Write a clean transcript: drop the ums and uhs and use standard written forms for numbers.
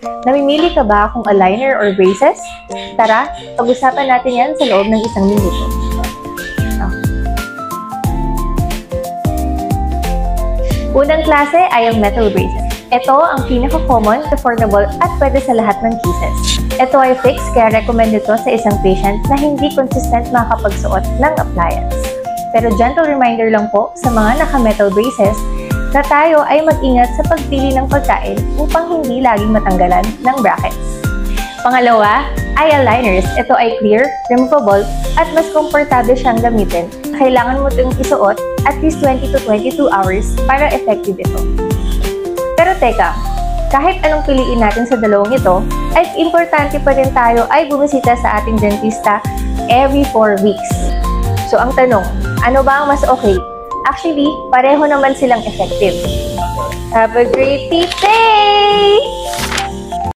Namimili ka ba kung aligner or braces? Tara, pag-usapan natin yan sa loob ng 1 minuto. Unang klase ay ang metal braces. Ito ang pinaka-common, affordable at pwede sa lahat ng cases. Ito ay fixed kaya recommend ito sa isang patient na hindi consistent makakapagsuot ng appliance. Pero gentle reminder lang po sa mga naka-metal braces na tayo ay mag-ingat sa pagpili ng pagkain upang hindi laging matanggalan ng brackets. Pangalawa ay aligners. Ito ay clear, removable at mas komportable siyang gamitin. Kailangan mo itong isuot at least 20 to 22 hours para effective ito. Pero teka, kahit anong piliin natin sa dalawang ito, ay importante pa rin tayo ay bumisita sa ating dentista every 4 weeks. So ang tanong, ano ba ang mas okay? Actually, pareho naman silang effective. Have a great day!